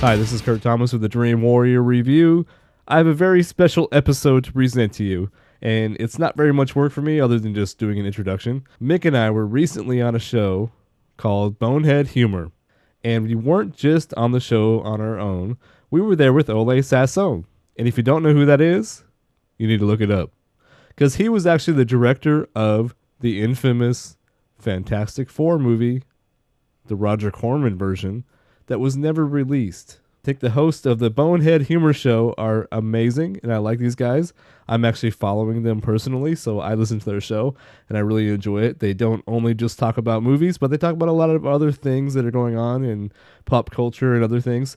Hi, this is Kurt Thomas with the Dream Warrior Review. I have a very special episode to present to you, and it's not very much work for me other than just doing an introduction. Miq and I were recently on a show called Bonehead Humor, and we weren't just on the show on our own. We were there with Oley Sassone, and if you don't know who that is, you need to look it up, because he was actually the director of the infamous Fantastic Four movie, the Roger Corman version, that was never released. I think the hosts of the Bonehead Humor Show are amazing, and I like these guys. I'm actually following them personally, so I listen to their show, and I really enjoy it. They don't only just talk about movies, but they talk about a lot of other things that are going on in pop culture and other things.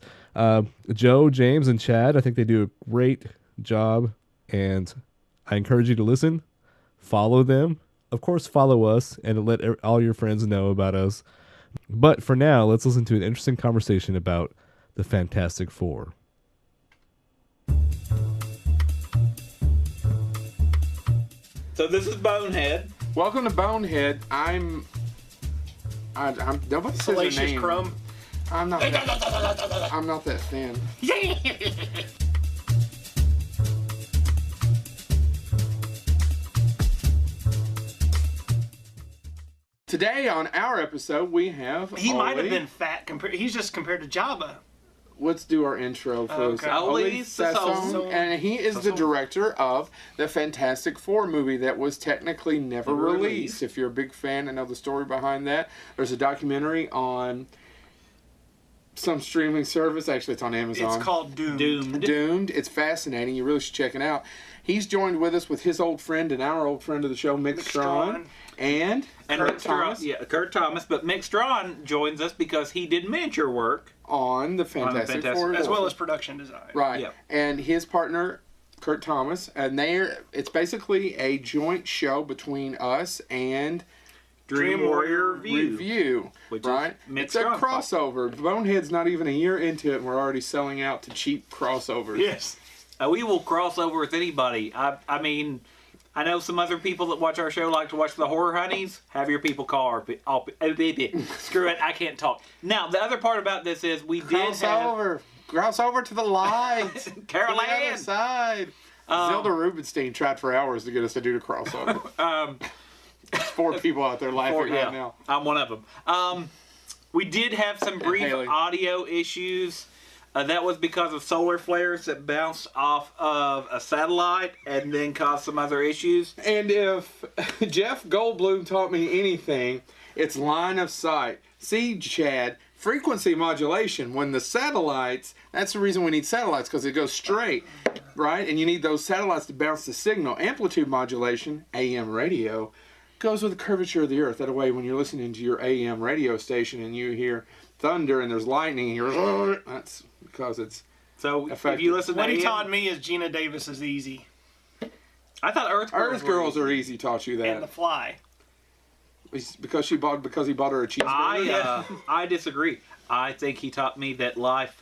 Joe, James, and Chad, I think they do a great job, and I encourage you to listen, follow them, of course follow us, and let all your friends know about us. But for now, let's listen to an interesting conversation about the Fantastic Four. So this is Bonehead. Welcome to Bonehead. I'm nobody says your Salacious name. Crumb. I'm not that thin. Today on our episode we have He might have Oley. been fat compared. He's just compared to Jabba. Let's do our intro first. Okay. Oley Sassone, and he is the director of the Fantastic Four movie that was technically never released. If you're a big fan and know the story behind that, there's a documentary on some streaming service. Actually, it's on Amazon. It's called Doomed. Doomed. It's fascinating. You really should check it out. He's joined with us with his old friend and our old friend of the show, Miq Strawn, and Kurt Thomas. Yeah, Kurt Thomas. But Miq Strawn joins us because he did miniature work on the Fantastic Four, as well as production design. Right. Yep. And his partner, Kurt Thomas, and it's basically a joint show between us and Dream Warrior Review, which right? Is it's a crossover. Bonehead's not even a year into it, and we're already selling out to cheap crossovers. Yes. We will cross over with anybody. I mean, I know some other people that watch our show like to watch the horror honeys. Have your people call our screw it, I can't talk. Now, the other part about this is we did Cross over to the lights. Carol To the Ann. other side. Zelda Rubinstein tried for hours to get us to do the crossover. There's 4 people out there laughing right now. I'm one of them. We did have some brief audio issues. That was because of solar flares that bounced off of a satellite and then caused some other issues. And if Jeff Goldblum taught me anything, it's line of sight. See, Chad, frequency modulation. When the satellites, that's the reason we need satellites, because it goes straight, right? And you need those satellites to bounce the signal. Amplitude modulation, AM radio, goes with the curvature of the earth. That way, when you're listening to your AM radio station and you hear thunder and there's lightning, that's because it's effective. If you listen to What he taught me is Gina Davis is easy. I thought Earth Girls Are Easy taught you that. And The Fly. Because he bought her a cheeseburger. I disagree. I think he taught me that life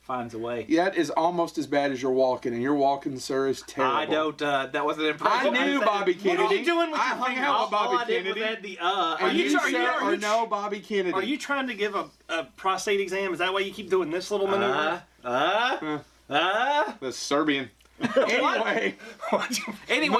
finds a way. That is almost as bad as your walking, and your walking, sir, is terrible. I don't. That wasn't impressive. I knew Bobby Kennedy. What are you doing with I your hung finger? out with Bobby All I did Kennedy. was add the And you said or no Bobby Kennedy. Are you trying to give a prostate exam? Is that why you keep doing this little maneuver? The Serbian. Anyway,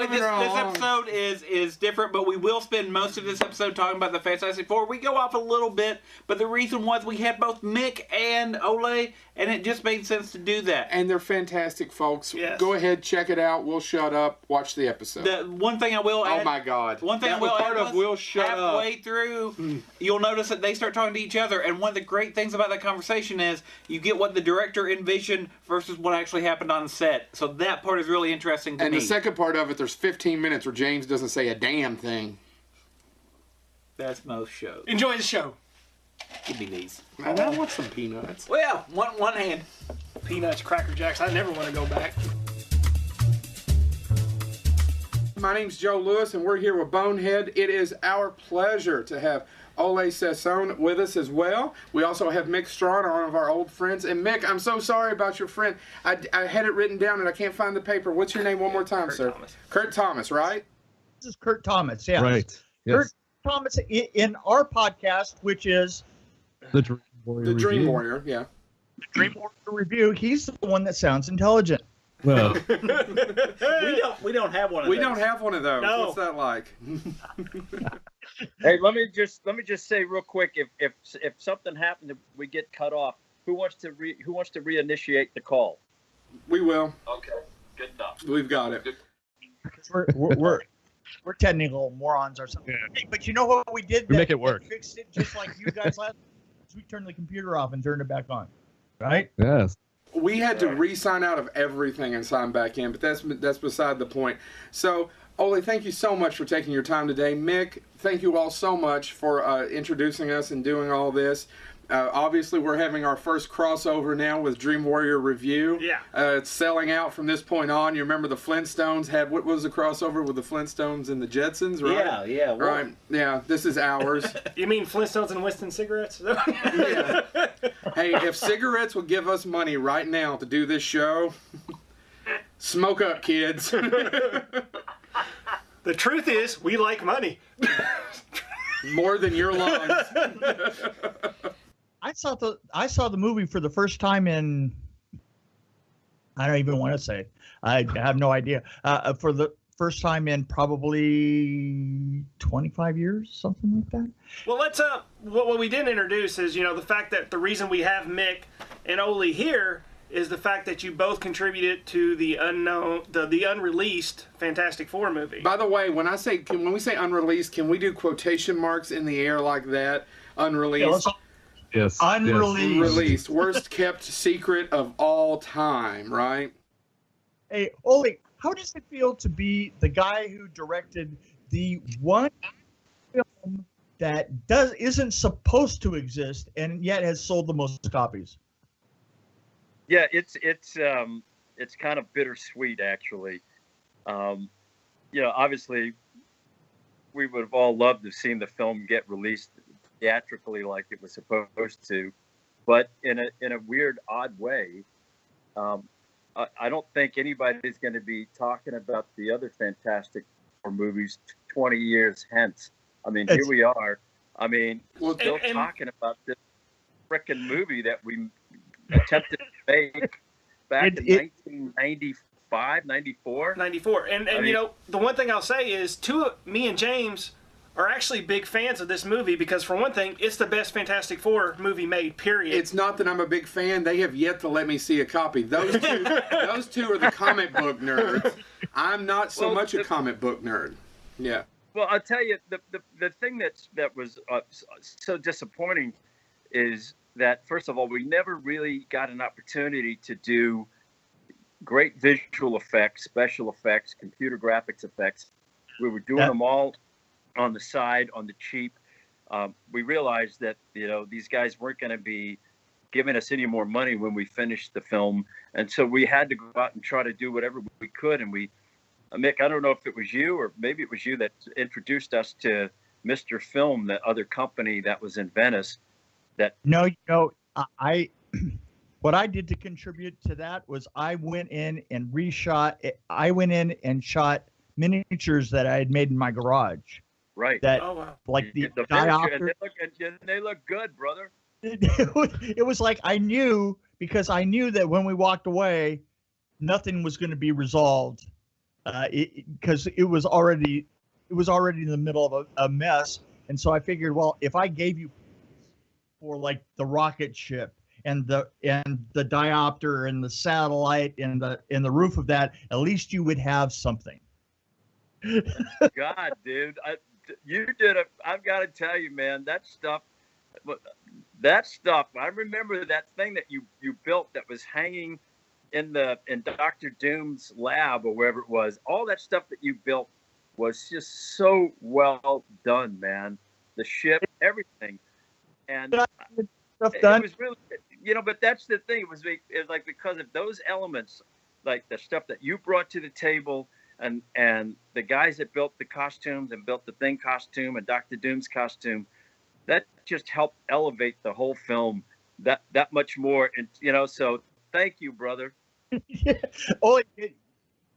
this episode is different, but we will spend most of this episode talking about the Fantastic Four. We go off a little bit, but the reason was we had both Miq and Oley, and it just made sense to do that. And they're fantastic, folks. Yes. Go ahead, check it out. We'll shut up. Watch the episode. The one thing I will add. Oh my God! One thing that I will was add part of was Will Shut Up. halfway through, you'll notice that they start talking to each other, and one of the great things about that conversation is you get what the director envisioned versus what actually happened on set. So that part is really interesting to me. And the second part of it, there's 15 minutes where James doesn't say a damn thing. That's most shows. Enjoy the show. Give me these. Man, I want some peanuts. Well, one hand. Peanuts, Cracker Jacks. I never want to go back. My name's Joe Lewis, and we're here with Bonehead. It is our pleasure to have Oley Sassone with us as well. We also have Miq Strawn, one of our old friends. And Miq, I'm so sorry about your friend. I had it written down and I can't find the paper. What's your name one more time, Kurt sir? Thomas. Kurt Thomas, right? This is Kurt Thomas, yes. Right. Yes. Kurt Thomas in our podcast, which is The Dream Warrior. The Dream Review. Warrior, yeah. Dream Warrior Review. He's the one that sounds intelligent. Well, we don't have one of We those. don't have one of those. No. What's that like? Hey, let me just say real quick, if something happened that we get cut off, who wants to reinitiate the call? We will. Okay, good enough. We've got it. Because we're technical morons or something. Yeah. Hey, but you know what we did? We make it work. We fixed it just like you guys last. We turned the computer off and turned it back on. Right? yes. We had to re-sign out of everything and sign back in, but that's beside the point. So, Oley, thank you so much for taking your time today. Miq, thank you all so much for introducing us and doing all this. Obviously, we're having our first crossover now with Dream Warrior Review. Yeah. It's selling out from this point on. You remember the Flintstones had, what was the crossover with the Flintstones and the Jetsons, right? Yeah. Well, Right. Yeah, this is ours. You mean Flintstones and Winston cigarettes? Yeah. Hey, if cigarettes would give us money right now to do this show, smoke up, kids. The truth is, we like money. More than your lungs. I saw the movie for the first time in. I don't even want to say. I have no idea. For the first time in probably 25 years, something like that. Well, let's what we didn't introduce is, the fact that the reason we have Miq and Oley here is the fact that you both contributed to the unreleased Fantastic Four movie. By the way, when we say unreleased, can we do quotation marks in the air like that? Unreleased. Yes. Unreleased. Released. Worst kept secret of all time, right? Hey, Oley, how does it feel to be the guy who directed the one film that isn't supposed to exist and yet has sold the most copies? Yeah, it's kind of bittersweet, actually. Obviously, we would have all loved to have seen the film get released theatrically like it was supposed to, but in a weird, odd way, I don't think anybody's going to be talking about the other Fantastic Four movies 20 years hence. I mean, here we are. I mean, still talking about this frickin' movie that we attempted to make back in 1995, 94. 94. And the one thing I'll say is, me and James are actually big fans of this movie because, for one thing, it's the best Fantastic Four movie made, period. It's not that I'm a big fan. They have yet to let me see a copy. Those two are the comic book nerds. I'm not so much a comic book nerd. Yeah. Well, I'll tell you, the thing that was so disappointing is that, first of all, we never really got an opportunity to do great visual effects, special effects, computer graphics effects. We were doing them all on the side, on the cheap. We realized that, these guys weren't going to be giving us any more money when we finished the film. And so we had to go out and try to do whatever we could. And Miq, I don't know if it was you or maybe it was you that introduced us to Mr. Film, that other company that was in Venice. No, what I did to contribute to that was I went in and shot miniatures that I had made in my garage. Right. That, like the diopter. And they look good, brother. It was like I knew that when we walked away, nothing was going to be resolved, because it was already in the middle of a mess. And so I figured, well, if I gave you for like the rocket ship and the diopter and the satellite and the roof of that, at least you would have something. God, dude, you did it. I've got to tell you, man, that stuff. I remember that thing that you built that was hanging in Dr. Doom's lab or wherever it was. All that stuff that you built was just so well done, man. The ship, everything, and stuff done. It was really, But that's the thing. It was like because of those elements, like the stuff that you brought to the table. And the guys that built the costumes and built the Thing costume and Dr. Doom's costume, that just helped elevate the whole film that much more. And so thank you, brother. Oh,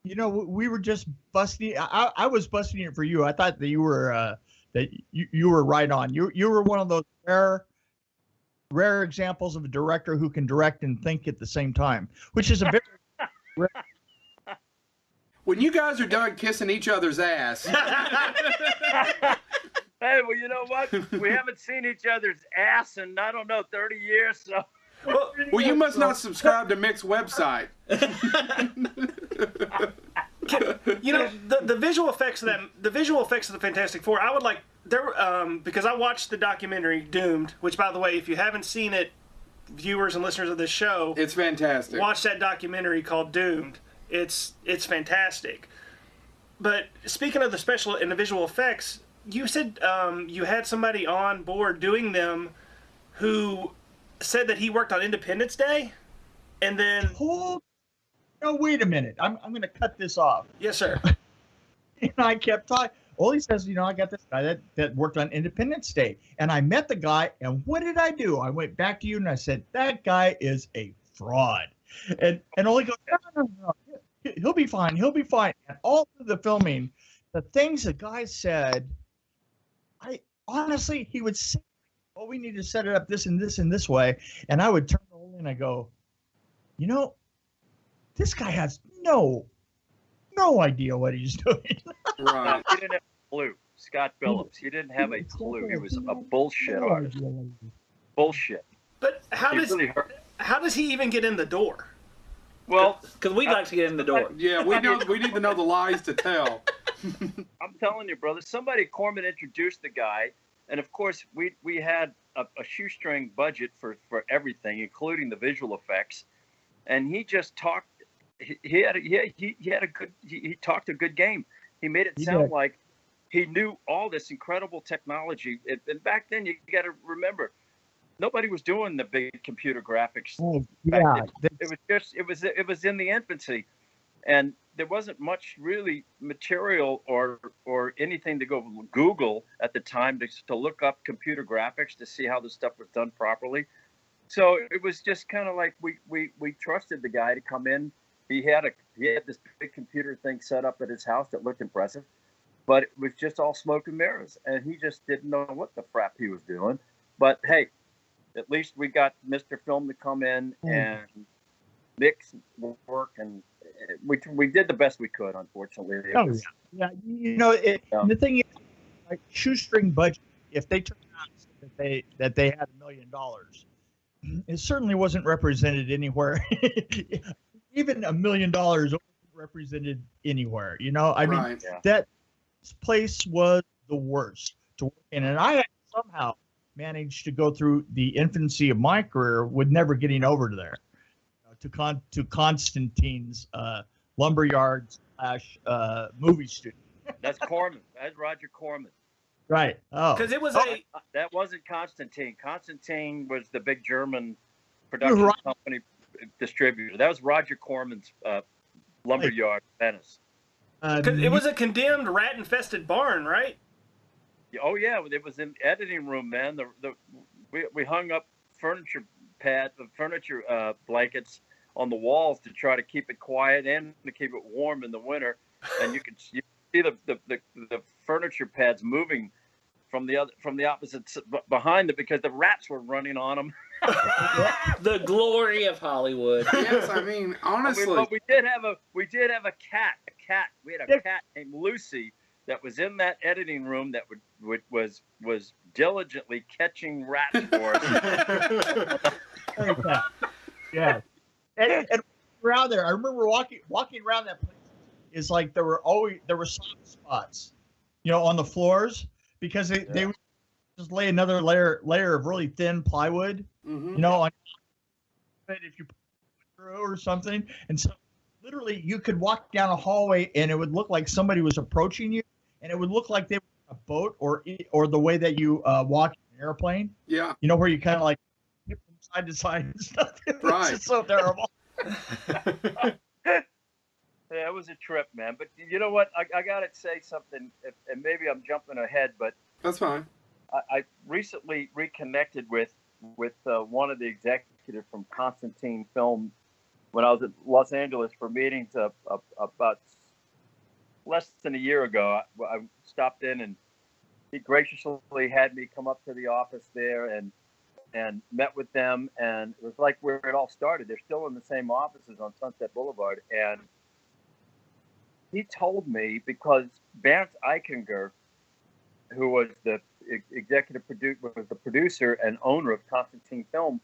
we were just busting. I was busting it for you. I thought that you were right on. You were one of those rare rare examples of a director who can direct and think at the same time, which is a very rare. When you guys are done kissing each other's ass, Hey, well, you know what? We haven't seen each other's ass in, I don't know, 30 years, so. well, you must not subscribe to Miq's website. You know, the visual effects of the Fantastic Four, I would like there because I watched the documentary Doomed, which, by the way, if you haven't seen it, viewers and listeners of this show, It's fantastic. watch that documentary called Doomed. It's fantastic. But speaking of the special and the visual effects, you said you had somebody on board doing them who said that he worked on Independence Day, and then No, wait a minute. I'm going to cut this off. yes, sir. And I kept talking. Oley says, you know, I got this guy that worked on Independence Day. And I met the guy, and what did I do? I went back to you and I said, that guy is a fraud. And Oley goes, no. He'll be fine. He'll be fine. And all through the filming, the things the guy said, he would say, well, we need to set it up this and this and this way. And I would turn to Oley and I go, you know, this guy has no idea what he's doing. Right. He didn't have a clue. Scott Phillips. He didn't have a clue. He was a bullshit artist. Bullshit. But how does he even get in the door? Well, Because we'd like to get in the door. Yeah, we need to know the lies to tell. I'm telling you, brother, Corman introduced the guy, and of course we had a shoestring budget for everything, including the visual effects, and he just talked. He talked a good game. He made it sound like he knew all this incredible technology. And back then, you got to remember, nobody was doing the big computer graphics. Oh, back then. It was in the infancy, and there wasn't much really material or anything to go Google at the time to look up computer graphics to see how the stuff was done properly. So it was just kind of like we trusted the guy to come in. He had this big computer thing set up at his house that looked impressive, but it was just all smoke and mirrors, and he just didn't know what the frap he was doing. But hey, at least we got Mr. Film to come in and mix work, and we did the best we could. Unfortunately, yeah. You know, the thing is, like shoestring budget. If they turned out that they had $1 million, it certainly wasn't represented anywhere. Even $1 million wasn't represented anywhere. You know, I mean, that place was the worst to work in, and I somehow managed to go through the infancy of my career with never getting over to there, to Constantine's lumberyard / movie studio. That's Corman. That's Roger Corman. Right. Oh, Because it was that wasn't Constantine. Constantine was the big German production company distributor. That was Roger Corman's lumberyard Venice. Because it was a condemned rat-infested barn, right? Oh yeah, it was in editing room, man. We hung up furniture blankets on the walls to try to keep it quiet and to keep it warm in the winter. And you could see the furniture pads moving from the opposite behind it because the rats were running on them. The glory of Hollywood. Yes, I mean, honestly. But we did have a cat. We had a cat named Lucy that was in that editing room that was diligently catching rats for us. Yeah. And around there, I remember walking around that place. Is like there were soft spots, you know, on the floors because they would just lay another layer of really thin plywood, you know, on it if you put it through or something. And so literally you could walk down a hallway and it would look like somebody was approaching you, and it would look like they were on a boat or the way that you walk in an airplane. Yeah. You know, where you kind of like hip from side to side and stuff. Right. It's so terrible. Yeah, it was a trip, man. But you know what? I got to say something, and maybe I'm jumping ahead, but That's fine. I recently reconnected with one of the executives from Constantine Film when I was at Los Angeles for meetings about less than a year ago. I stopped in, and he graciously had me come up to the office there, and and met with them, and it was like where it all started. They're still in the same offices on Sunset Boulevard, and he told me, because Bernd Eichinger, who was the executive producer, was the producer and owner of Constantine Film,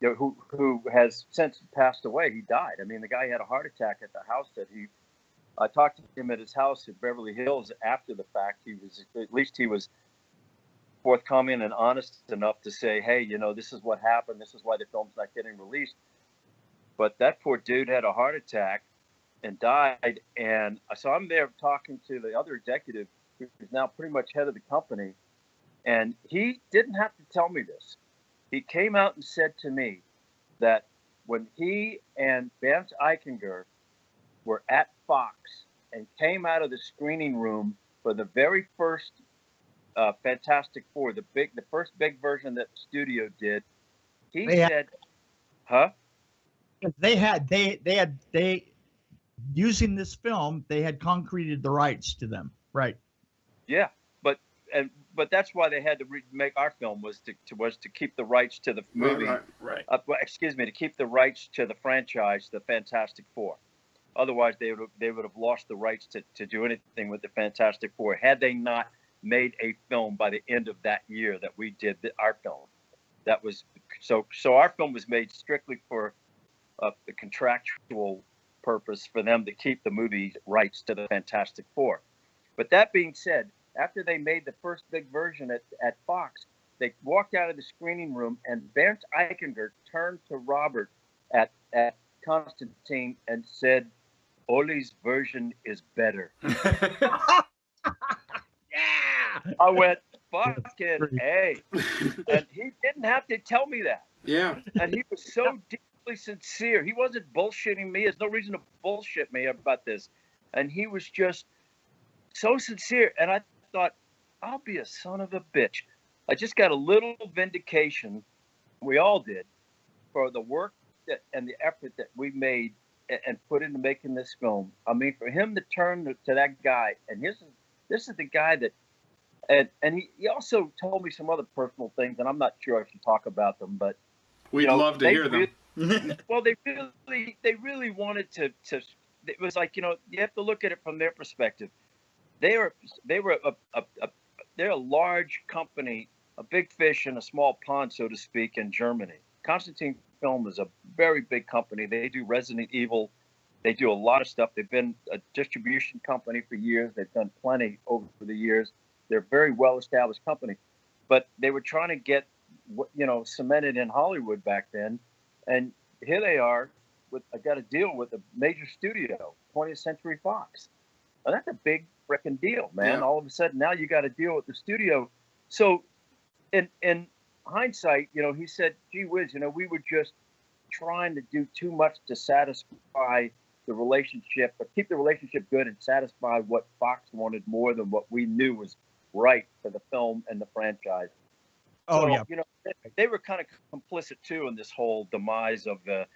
who has since passed away. He died. I mean, the guy had a heart attack at the house that I talked to him at his house in Beverly Hills after the fact. He was forthcoming and honest enough to say, hey, this is what happened. This is why the film's not getting released. But that poor dude had a heart attack and died. And so I'm there talking to the other executive, who's now pretty much head of the company. And he didn't have to tell me this. He came out and said to me that when he and Bernd Eichinger were at Fox and came out of the screening room for the very first Fantastic Four, the first big version that the studio did, he said, "Huh?" They using this film, they had concreted the rights to them, right? Yeah, but that's why they had to make our film was to keep the rights to the movie. Right. To keep the rights to the franchise, the Fantastic Four. Otherwise, they would have lost the rights to do anything with the Fantastic Four had they not made a film by the end of that year that we did our film. That was so our film was made strictly for the contractual purpose for them to keep the movie rights to the Fantastic Four. But that being said, after they made the first big version at Fox, they walked out of the screening room, and Bernd Eichinger turned to Robert at Constantine and said, "Oley's version is better." Yeah. I went, fucking A. And he didn't have to tell me that. Yeah. And he was so deeply sincere. He wasn't bullshitting me. There's no reason to bullshit me about this. And he was just so sincere. And I thought, I'll be a son of a bitch. I just got a little vindication, we all did, for the work and the effort that we made and put into making this film. I mean, for him to turn to that guy, and this is the guy that, and he also told me some other personal things, and I'm not sure I should talk about them, but we'd love to hear them. Well, they really wanted to. It was like, you have to look at it from their perspective. They're a large company, a big fish in a small pond, so to speak, in Germany. Constantine Film is a very big company. They do Resident Evil. They do a lot of stuff. They've been a distribution company for years. They've done plenty over the years. They're a very well-established company. But they were trying to get, cemented in Hollywood back then. And here they are. I got a deal with a major studio, 20th Century Fox. And that's a big freaking deal, man. Yeah. All of a sudden, now you got to deal with the studio. So in hindsight, he said, gee whiz, we were just trying to do too much to satisfy the relationship, but keep the relationship good and satisfy what Fox wanted more than what we knew was right for the film and the franchise. Oh, so, yeah. They were kind of complicit too in this whole demise of the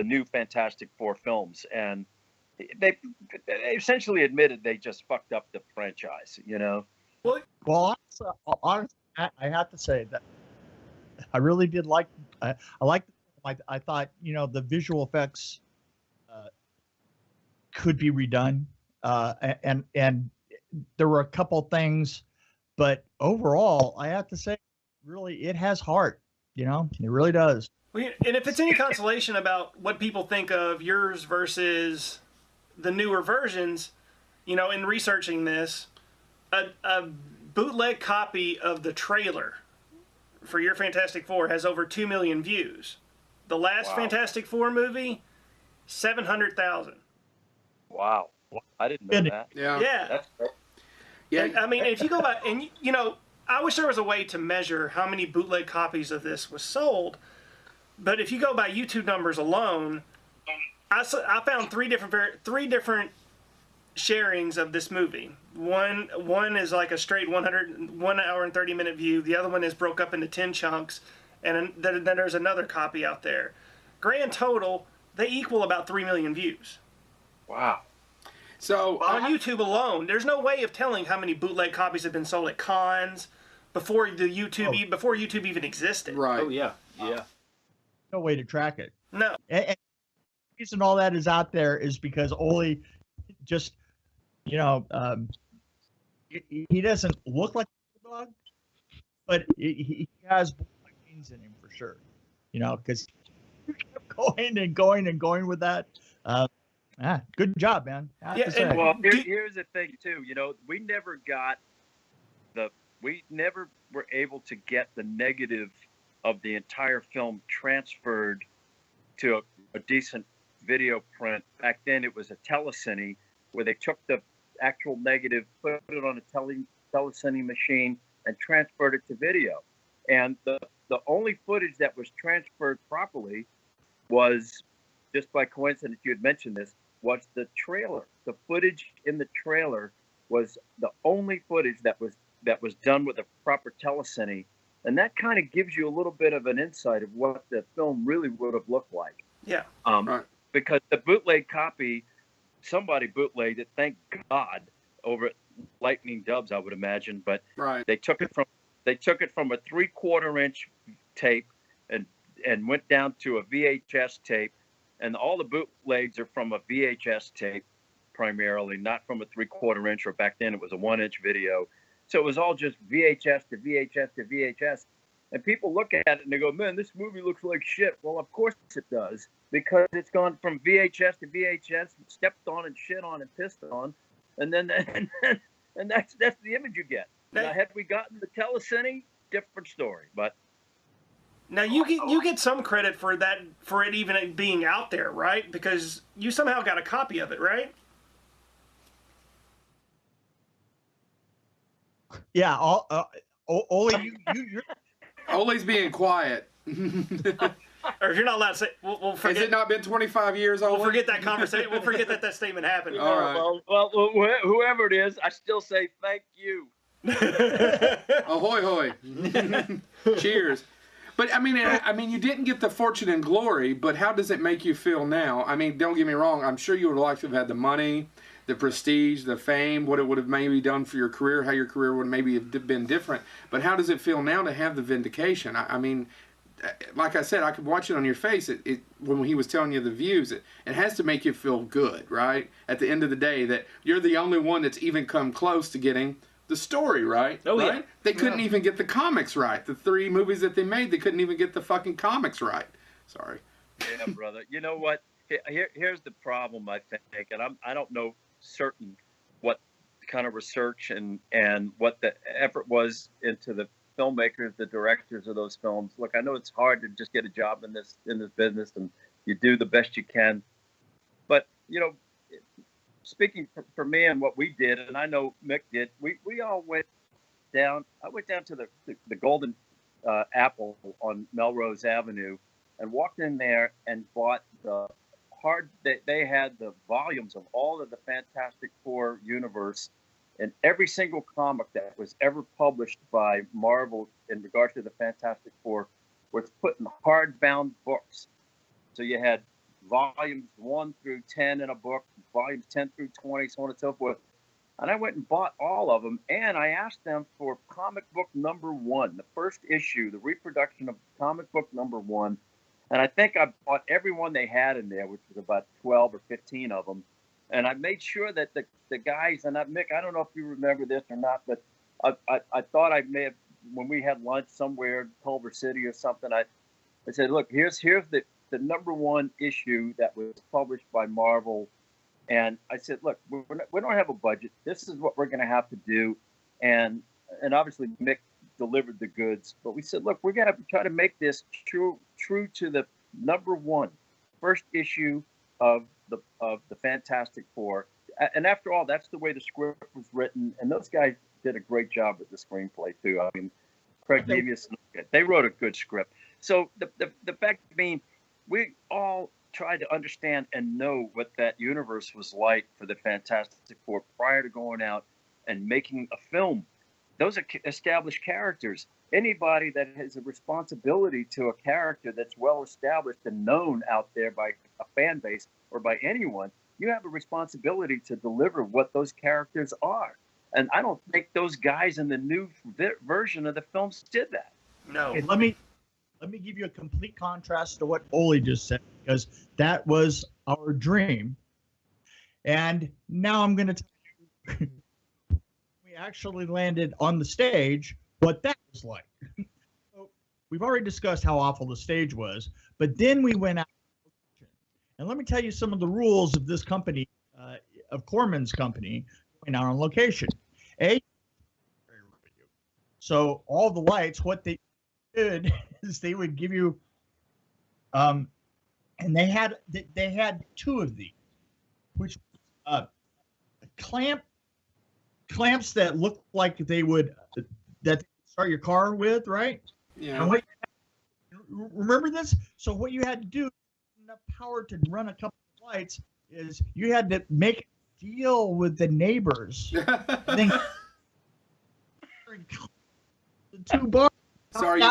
new Fantastic Four films, and they essentially admitted they just fucked up the franchise. Well, honestly, I have to say that I really did like. I thought the visual effects could be redone, and there were a couple things, but overall, I have to say, really, it has heart. It really does. And if it's any consolation about what people think of yours versus the newer versions, in researching this, a bootleg copy of the trailer for your Fantastic Four has over 2 million views. The last Fantastic Four movie, 700,000. Wow. I didn't know that. Yeah. That's great. Yeah. And, I mean, if you go back, and I wish there was a way to measure how many bootleg copies of this was sold, but if you go by YouTube numbers alone, I found three different sharings of this movie. One is like a straight 1 hour and 30 minute view. The other one is broke up into 10 chunks, and then there's another copy out there. Grand total, they equal about 3 million views. Wow. So on YouTube alone, there's no way of telling how many bootleg copies have been sold at cons, before the YouTube, before YouTube even existed. Right. Oh yeah, yeah. No way to track it. No. And the reason all that is out there is because Oley just, he doesn't look like a dog, but he has genes in him for sure. Because he kept going and going and going with that. Good job, man. Yeah, well, here's the thing too. We never were able to get the negative of the entire film transferred to a decent video print. Back then, it was a telecine where they took the actual negative, put it on a telecine machine, and transferred it to video. And the only footage that was transferred properly was, just by coincidence, you had mentioned this, was the trailer. The footage in the trailer was the only footage that was done with a proper telecine, and that kind of gives you a little bit of an insight of what the film really would have looked like. Yeah. Right. Because the bootleg copy, somebody bootlegged it, thank God, over at Lightning Dubs, I would imagine. But Right. they took it from a 3/4 inch tape and went down to a VHS tape. And all the bootlegs are from a VHS tape, primarily, not from a 3/4 inch, or back then it was a 1-inch video. So it was all just VHS to VHS to VHS. And people look at it and they go, man, this movie looks like shit. Well, of course it does, because it's gone from VHS to VHS, stepped on and shit on and pissed on. And then and that's the image you get. Now, had we gotten the telecine, different story. But now you get some credit for that, for it even being out there, right? Because you somehow got a copy of it, right? Yeah. Oley, you're Oley's being quiet. Or if you're not allowed to say, we'll forget. Has it not been 25 years, Oley? We'll forget that conversation. We'll forget that statement happened. All right. well, whoever it is, I still say thank you. Ahoy, hoy. Cheers. But I mean, you didn't get the fortune and glory, but how does it make you feel now? I mean, don't get me wrong. I'm sure you would have liked to have had the money, the prestige, the fame, what it would have maybe done for your career, how your career would maybe have been different. But how does it feel now to have the vindication? I mean, like I said, I could watch it on your face. When he was telling you the views, it has to make you feel good, right? At the end of the day, that you're the only one that's even come close to getting the story right. Oh, right? yeah. They couldn't even get the comics right. The 3 movies that they made, they couldn't even get the fucking comics right. Sorry. Yeah, brother. You know what? Here's the problem, I think, and I don't know certain what kind of research and what the effort was into the filmmakers, the directors of those films. Look, I know it's hard to just get a job in this business, and you do the best you can. But speaking for me and what we did, and I know Mick did, we all went down. I went down to the Golden Apple on Melrose Avenue and walked in there and bought they had the volumes of all of the Fantastic Four universe, and every single comic that was ever published by Marvel in regards to the Fantastic Four was put in hardbound books. So you had volumes 1 through 10 in a book, volumes 10 through 20, so on and so forth. And I went and bought all of them, and I asked them for comic book number 1, the first issue, the reproduction of comic book number 1. And I think I bought every one they had in there, which was about 12 or 15 of them. And I made sure that the guys, and Mick, I don't know if you remember this or not, but I thought I may have, when we had lunch somewhere in Culver City or something, I said, look, here's the number 1 issue that was published by Marvel. And I said, look, we don't have a budget. This is what we're going to have to do. And obviously Mick delivered the goods. But we said, look, we're going to try to make this true to the number 1 first issue of the Fantastic Four. And after all, that's the way the script was written. And those guys did a great job with the screenplay, too. I mean, Craig Davies, they wrote a good script. So the fact being, we all tried to understand and know what that universe was like for the Fantastic Four prior to going out and making a film. Those are established characters. Anybody that has a responsibility to a character that's well established and known out there by a fan base or by anyone, you have a responsibility to deliver what those characters are. And I don't think those guys in the new version of the films did that. No. Okay, let me give you a complete contrast to what Oley just said, because that was our dream. And now I'm going to tell you, we actually landed on the stage, what that was like. So we've already discussed how awful the stage was, but then we went out. And let me tell you some of the rules of this company, of Corman's company, going out on location. So all the lights, what they did is they would give you, and they had two of these, which clamps that looked like they would start your car with, right? Yeah. And remember this? So what you had to do, enough power to run a couple of lights, is you had to make a deal with the neighbors. Then the two bars. Sorry,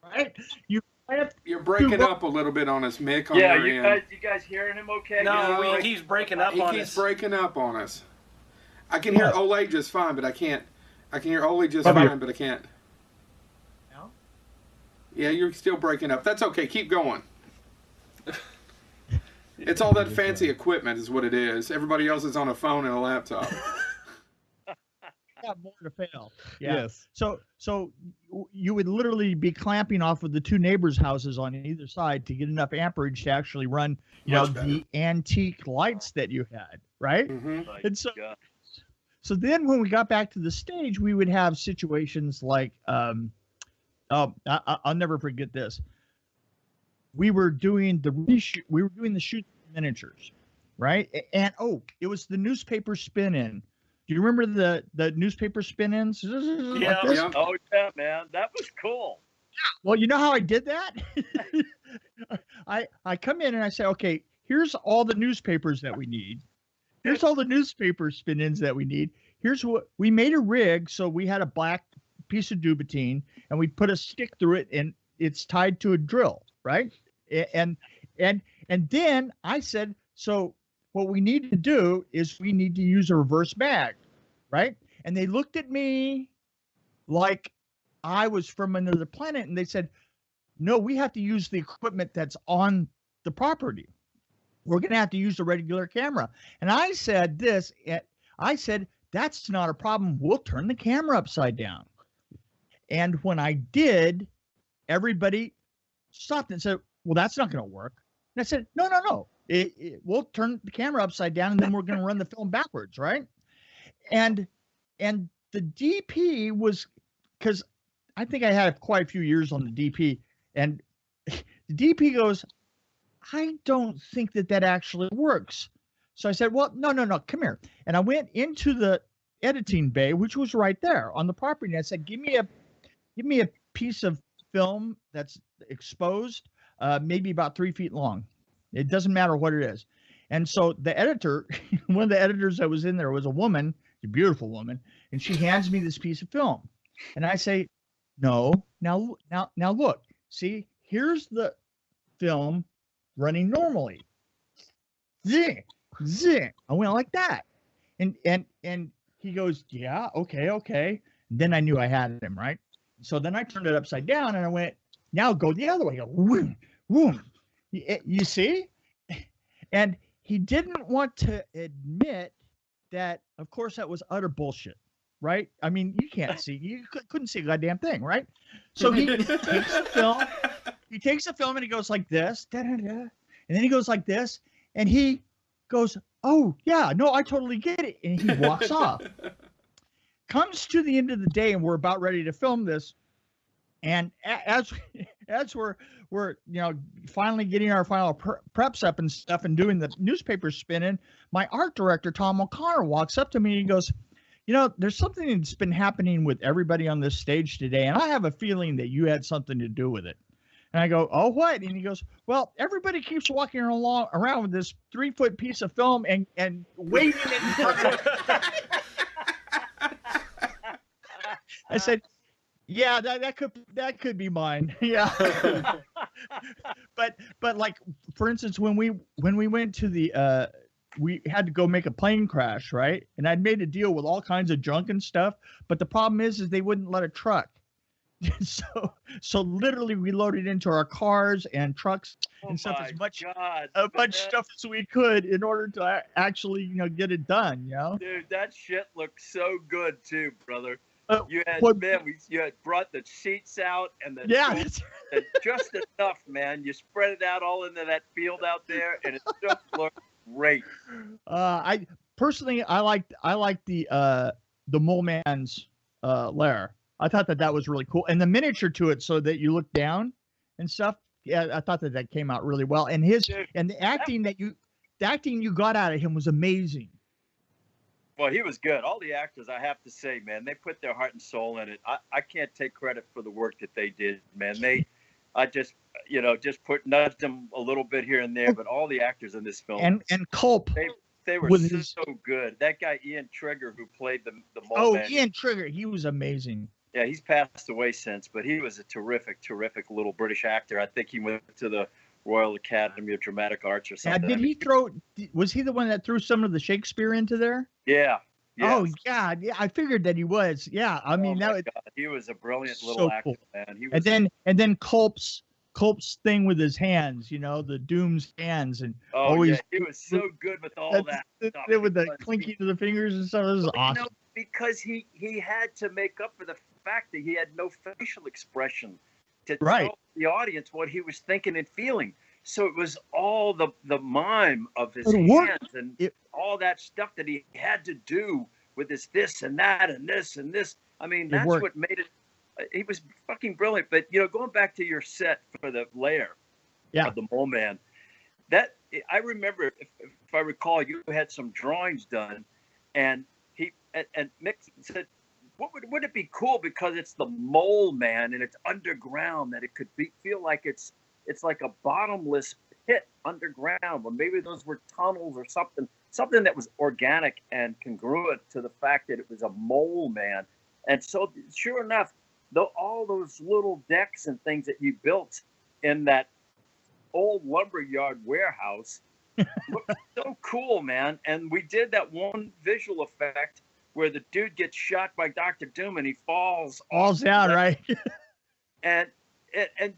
Right? you're breaking up a little bit on us, Mick. On Yeah, your end. you guys hearing him okay? No, he's breaking up He on keeps us. breaking up on us. I can hear Oley just fine, but I can't. I can hear Oley just fine, but I can't. No? Yeah, you're still breaking up. That's okay. Keep going. It's all that fancy equipment is what it is. Everybody else is on a phone and a laptop. Got more to fail. Yeah. Yes. So you would literally be clamping off of the two neighbors' houses on either side to get enough amperage to actually run, Much better. the antique lights that you had, right? Mm-hmm. And so then when we got back to the stage, we would have situations like, I'll never forget this. We were doing the shoot miniatures, right? And it was the newspaper spin-in. Do you remember the newspaper spin-ins? Yeah. Like this? Yeah. Oh yeah, man, that was cool. Well, you know how I did that? I come in and I say, okay, here's all the newspapers that we need. Here's all the newspaper spin-ins that we need. Here's what we made a rig. So we had a black piece of duvetine and we put a stick through it and it's tied to a drill, right? And then I said, so what we need to do is we need to use a reverse mag, right? And they looked at me like I was from another planet, and they said, no, we have to use the equipment that's on the property. We're going to have to use the regular camera. And I said that's not a problem. We'll turn the camera upside down. And when I did, everybody stopped and said, well, that's not going to work. And I said, no. We'll turn the camera upside down and then we're going to run the film backwards, right? And the DP was, because I think I had quite a few years on the DP, and the DP goes, I don't think that actually works. So I said, well, no, come here. And I went into the editing bay, which was right there on the property. And I said, give me a piece of film that's exposed, maybe about 3 feet long. It doesn't matter what it is. And so the editor, one of the editors that was in there was a woman, a beautiful woman, and she hands me this piece of film. And I say, no, now look, see, here's the film running normally. Zing. I went like that. And he goes, yeah, okay. And then I knew I had him, right? So then I turned it upside down and I went, now go the other way. Go, whoom. You see? And he didn't want to admit that, of course, that was utter bullshit, right? I mean, you can't see. You couldn't see a goddamn thing, right? So he takes the film. He takes the film and he goes like this. And then he goes like this. And he goes, oh, yeah, no, I totally get it. And he walks off. Comes to the end of the day and we're about ready to film this. And as we're finally getting our final preps up and stuff and doing the newspaper spinning, my art director, Tom O'Connor, walks up to me and he goes, there's something that's been happening with everybody on this stage today, and I have a feeling that you had something to do with it. And I go, oh, what? And he goes, well, everybody keeps walking around with this 3-foot piece of film and waving it in front of it. I said, yeah, that could be mine. Yeah. but like, for instance, when we went to the we had to go make a plane crash, right? And I'd made a deal with all kinds of junk and stuff, but the problem is they wouldn't let a truck. So literally we loaded into our cars and trucks and stuff as much stuff as we could in order to actually, get it done, Dude, that shit looks so good too, brother. You had brought the sheets out and and just enough, man. You spread it out all into that field out there, and it just looked great. I personally, I liked the Mole Man's lair. I thought that was really cool, and the miniature to it, so that you look down and stuff. Yeah, I thought that came out really well, and the acting you got out of him was amazing. Well, he was good. All the actors, I have to say, man, they put their heart and soul in it. I can't take credit for the work that they did, man. I just nudged them a little bit here and there, but all the actors in this film and Culp, they were so good. That guy Ian Trigger, who played the Mole Man. Ian Trigger, he was amazing. Yeah, he's passed away since, but he was a terrific little British actor. I think he went to the Royal Academy of Dramatic Arts or something. Was he the one that threw some of the Shakespeare into there? Yeah. Yes. Oh, yeah. Yeah, I figured that he was. Yeah, I mean, he was a brilliant little actor, man. He was, and then Culp's thing with his hands, the Doom's hands, and he was so good with all that stuff. With the clinking of the fingers and stuff. It was awesome. Because he had to make up for the fact that he had no facial expression to tell the audience what he was thinking and feeling. So it was all the mime of his hands and all that stuff that he had to do with this and that and this and this. I mean, that's what made it. He was fucking brilliant. But going back to your set for the lair of the Mole Man, that I remember, if I recall, you had some drawings done, and Miq said, Would it be cool because it's the Mole Man and it's underground, that it could feel like it's like a bottomless pit underground, or maybe those were tunnels or something that was organic and congruent to the fact that it was a Mole Man. And so sure enough, all those little decks and things that you built in that old lumberyard warehouse looked so cool, man. And we did that one visual effect where the dude gets shot by Dr. Doom and he falls down, right? and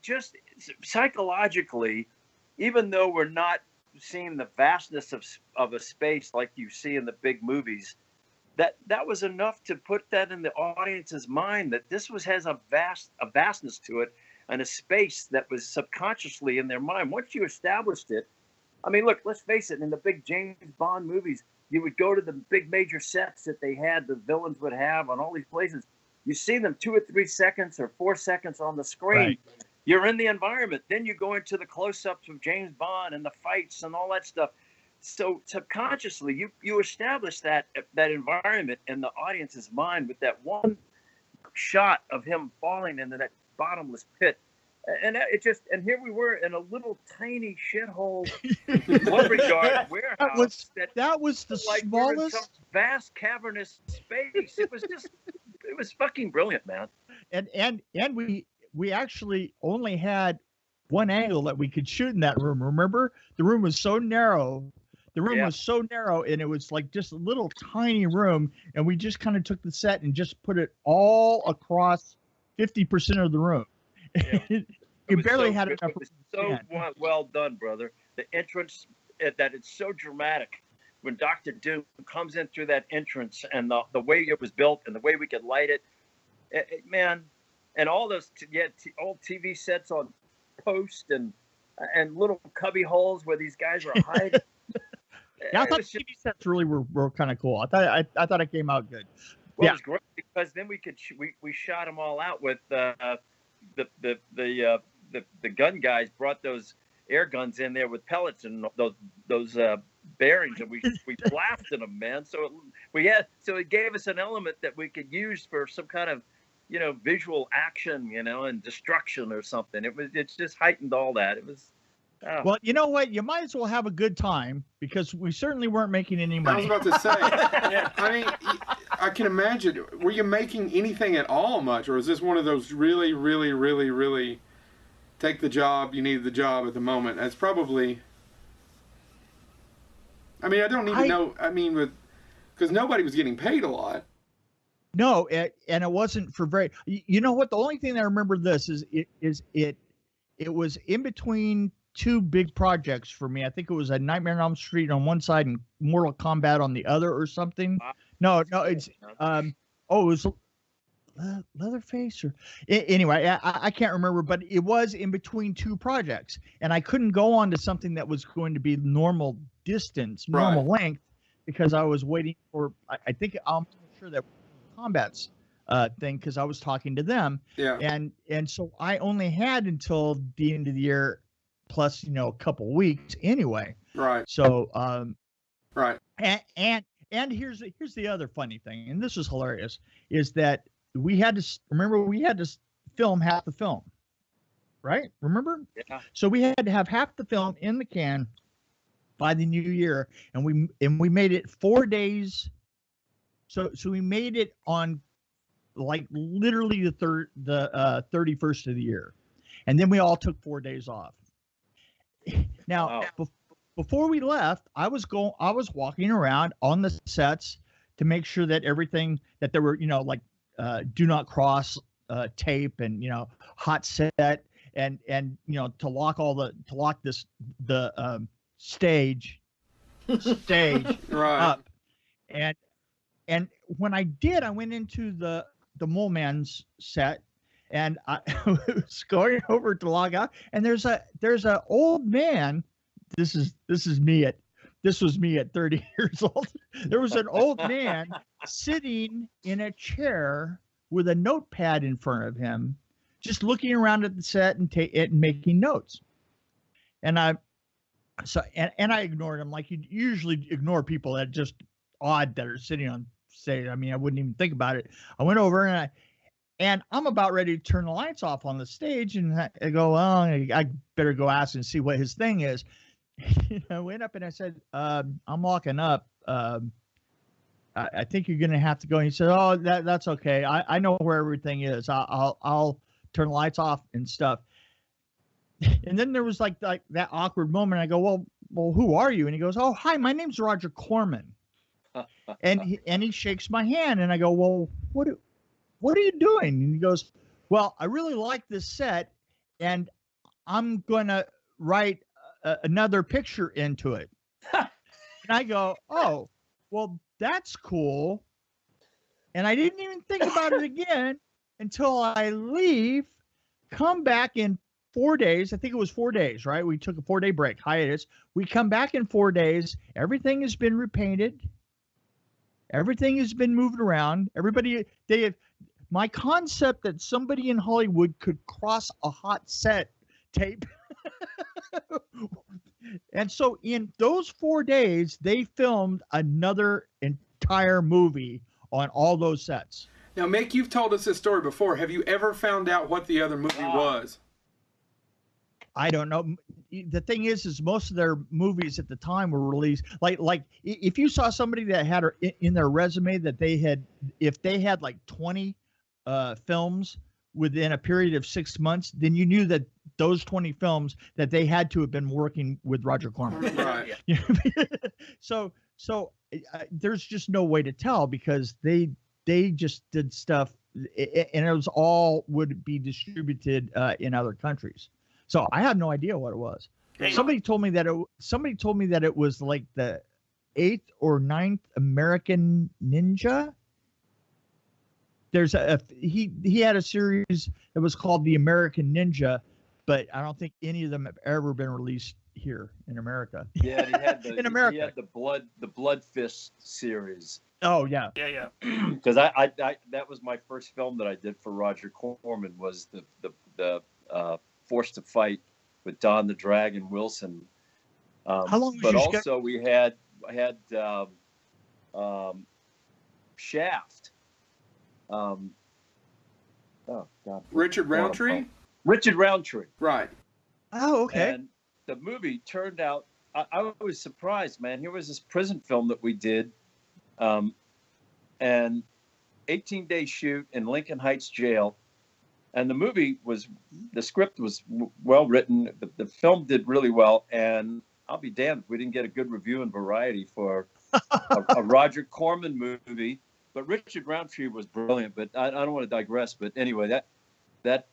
just psychologically, even though we're not seeing the vastness of a space like you see in the big movies, that was enough to put that in the audience's mind, that this has a vastness to it, and a space that was subconsciously in their mind. Once you established it, I mean, look, let's face it, in the big James Bond movies, you would go to the big major sets that they had, the villains would have on all these places. You see them 2 or 3 seconds or 4 seconds on the screen. Right. You're in the environment. Then you go into the close-ups of James Bond and the fights and all that stuff. So subconsciously, you establish that environment in the audience's mind with that one shot of him falling into that bottomless pit. And and here we were in a little tiny shithole lumberyard warehouse. That was the smallest, vast cavernous space. It was fucking brilliant, man. And we actually only had one angle that we could shoot in that room. Remember, the room was so narrow. Was so narrow, and it was like just a little tiny room. And we just kind of took the set and just put it all across 50% of the room. Yeah. You barely had enough. It was so well done, brother. The entrance, that it's so dramatic. When Dr. Doom comes in through that entrance, and the way it was built and the way we could light it, man, and all those old TV sets on post and little cubby holes where these guys were hiding. Yeah, I thought TV sets really were kind of cool. I thought it came out good. Well, it was great because then we shot them all out with the gun guys brought those air guns in there with pellets and those bearings, and we blasted them, man. So it gave us an element that we could use for some kind of visual action, and destruction or something. It's just heightened all that. It was. Oh. Well, you know what? You might as well have a good time, because we certainly weren't making any money. I was about to say. Yeah. I mean, I can imagine. Were you making anything at all much, or is this one of those really, really, really, really take the job, you need the job at the moment? That's probably. I mean, I don't even know. I mean, because nobody was getting paid a lot. No, and it wasn't for very. You know what? The only thing that I remember this is it was in between two big projects for me. I think it was a Nightmare on Elm Street on one side and Mortal Kombat on the other, or something. No, it's it was Leatherface or anyway. I can't remember, but it was in between two projects, and I couldn't go on to something that was going to be normal distance, normal length, because I was waiting for. I think I'm sure that Combat's thing, because I was talking to them. Yeah. And so I only had until the end of the year, plus a couple weeks anyway. Right. So right. And here's the other funny thing, and this was hilarious, is that we had to film half the film. Right? Remember? Yeah. So we had to have half the film in the can by the new year, and we made it 4 days. So we made it on like literally the 31st of the year, and then we all took 4 days off. Now, before we left, I was walking around on the sets to make sure that everything that there were, like do not cross tape and hot set and to lock the stage Right. up. And when I did, I went into the Mole Man's set, and I was going over to log out, and there's a old man. This was me at 30 years old. There was an old man sitting in a chair with a notepad in front of him, just looking around at the set and making notes. And I ignored him, like you usually ignore people that are just odd that are sitting on stage. I mean, I wouldn't even think about it. I went over and I'm about ready to turn the lights off on the stage, and I go, well, I better go ask and see what his thing is. I went up and I said, I'm locking up. I think you're going to have to go. And he said, oh, that's okay. I know where everything is. I'll turn the lights off and stuff. And then there was like that awkward moment. I go, well, who are you? And he goes, oh, hi, my name's Roger Corman. And he shakes my hand, and I go, well, what are you doing? And he goes, well, I really like this set, and I'm going to write another picture into it. And I go, oh, well, that's cool. And I didn't even think about it again until I leave, come back in 4 days. I think it was 4 days, right? We took a 4-day break, hiatus. We come back in 4 days. Everything has been repainted. Everything has been moved around. My concept that somebody in Hollywood could cross a hot set tape. And so in those 4 days, they filmed another entire movie on all those sets. Now, Mick, you've told us this story before. Have you ever found out what the other movie was? I don't know. The thing is most of their movies at the time were released. Like if you saw somebody that had in their resume that if they had like 20 films within a period of 6 months, then you knew that those 20 films that they had to have been working with Roger Corman. Right. So there's just no way to tell, because they just did stuff, and it was all would be distributed in other countries. So I have no idea what it was. Somebody told me that it was like the 8th or 9th American Ninja. There's he had a series that was called The American Ninja, but I don't think any of them have ever been released here in America. Yeah, he had in America. He had the Blood Fist series. Oh yeah. Yeah. Because I that was my first film that I did for Roger Corman, was the Forced to Fight with Don the Dragon Wilson. How long was but your also we had Shaft. Oh God. Richard Roundtree? Richard Roundtree. Right. Oh, okay. And the movie turned out, I was surprised, man. Here was this prison film that we did, and 18-day shoot in Lincoln Heights Jail. And the script was well written. The film did really well. And I'll be damned if we didn't get a good review in Variety for a Roger Corman movie. But Richard Roundtree was brilliant. But I don't want to digress. But anyway, that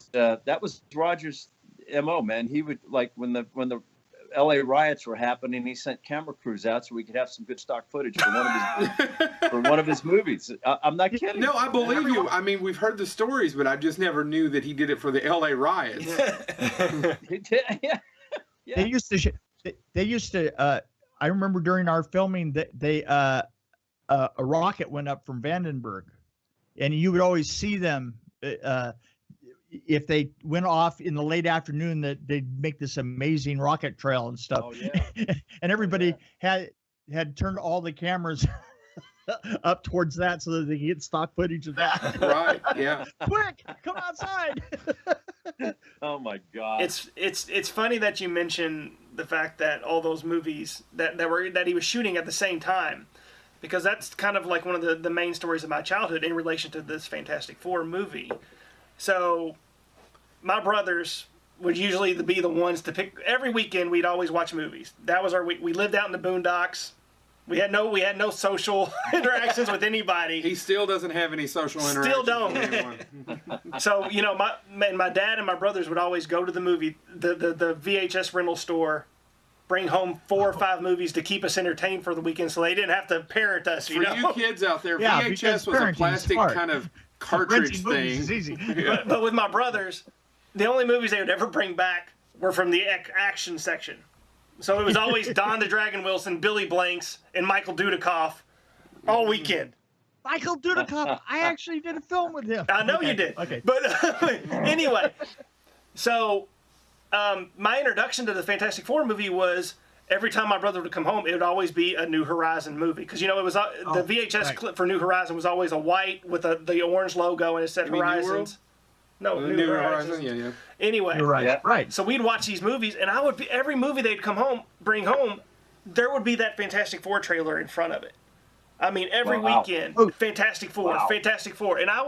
was Roger's MO, man. He would, like, when the LA riots were happening, he sent camera crews out so we could have some good stock footage for one of his movies. I'm not kidding. No, I believe you. I mean, we've heard the stories, but I just never knew that he did it for the LA riots. He did, yeah. They used to. I remember during our filming that a rocket went up from Vandenberg, and you would always see them. If they went off in the late afternoon, that they'd make this amazing rocket trail and stuff. Oh, yeah. And everybody had turned all the cameras up towards that so that they could get stock footage of that. Right. Yeah. Quick, come outside. Oh my God. It's funny that you mention the fact that all those movies that he was shooting at the same time, because that's kind of like one of the main stories of my childhood in relation to this Fantastic Four movie. So my brothers would usually be the ones to pick. Every weekend we'd always watch movies. That was our week. We lived out in the boondocks. We had no social interactions with anybody. He still doesn't have any social interactions. Still don't. With anyone. So, you know, my dad and my brothers would always go to the movie, the VHS rental store, bring home 4 or 5 movies to keep us entertained for the weekend, so they didn't have to parent us. For you kids out there, Yeah, VHS was a plastic kind of cartridge thing. Is easy. But with my brothers, the only movies they would ever bring back were from the action section. So it was always Don the Dragon Wilson, Billy Blanks, and Michael Dudikoff all weekend. Michael Dudikoff. I actually did a film with him. I know you did. Okay. But anyway, so my introduction to the Fantastic Four movie was every time my brother would come home, it would always be a New Horizon movie. Because, you know, it was the VHS clip for New Horizon was always a white with the orange logo, and it said Horizons. No, New Horizons. Yeah. Anyway, You're right. Yeah. Right. so we'd watch these movies, and every movie they'd bring home, there would be that Fantastic Four trailer in front of it. I mean, every weekend, Fantastic Four, Fantastic Four. And I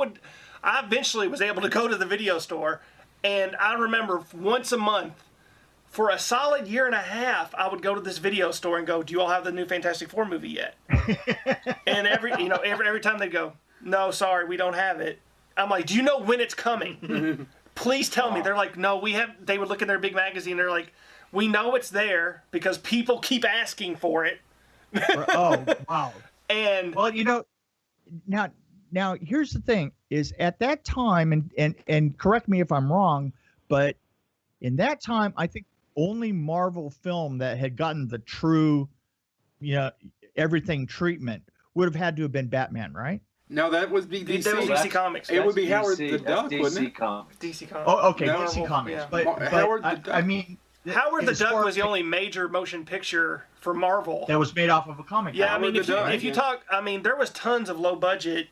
eventually was able to go to the video store, and I remember once a month, for a solid year and a half, I would go to this video store and go, "Do you all have the new Fantastic Four movie yet?" And every time they'd go, "No, sorry, we don't have it." I'm like, "Do you know when it's coming? Please tell me." They're like, "No, we have." They would look in their big magazine. They're like, "We know it's there because people keep asking for it." Oh, wow. And well, you know, now here's the thing: is at that time, and correct me if I'm wrong, but in that time, I think only Marvel film that had gotten the true, everything treatment would have had to have been Batman, right? No, that would be DC. That was DC Comics. It would be DC, Howard the Duck, DC wouldn't it? Comics. DC Comics. Oh, okay, No, DC Comics. yeah. But Howard the Duck. I mean, Howard the as Duck far was the as- only major motion picture for Marvel. that was made off of a comic. Yeah, I Howard mean, the if you, Duck, if you yeah. talk, I mean, there was tons of low budget.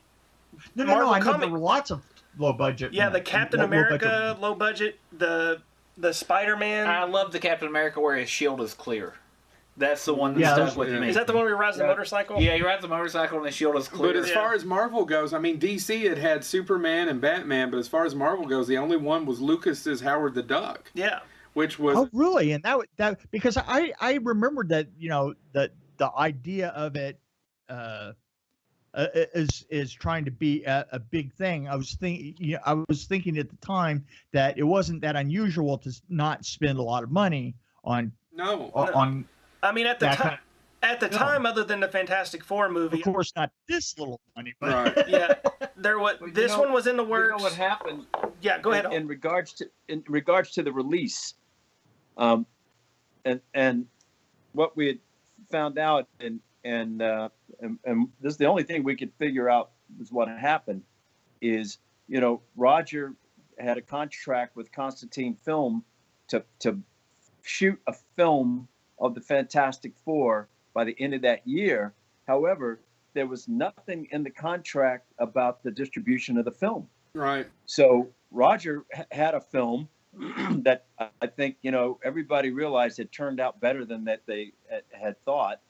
No, Marvel I know comic- there were lots of low budget. Yeah, the Captain America low budget, the Spider-Man. I love the Captain America where his shield is clear. That's the one that Yeah, stuck those- with me. Is that the one where he rides the motorcycle? Yeah, he rides the motorcycle and his shield is clear. But as far as Marvel goes, I mean, DC had Superman and Batman, but as far as Marvel goes, the only one was Lucas's Howard the Duck, Yeah. which was Oh, really? And that because I remembered that that the idea of it is trying to be a big thing. I was thinking at the time that it wasn't that unusual to not spend a lot of money on no. on. I mean, at the That time, kind at the time, other than the Fantastic Four movie, Of course, not this little money, but Right. yeah, there was Well, you this know- one was in the You works. know what happened? Yeah, go ahead. In regards to the release, and what we had found out, and this is the only thing we could figure out was what happened, is Roger had a contract with Constantine Film to shoot a film of the Fantastic Four by the end of that year. However, there was nothing in the contract about the distribution of the film. Right. So Roger had a film that I think, everybody realized it turned out better than that they had thought.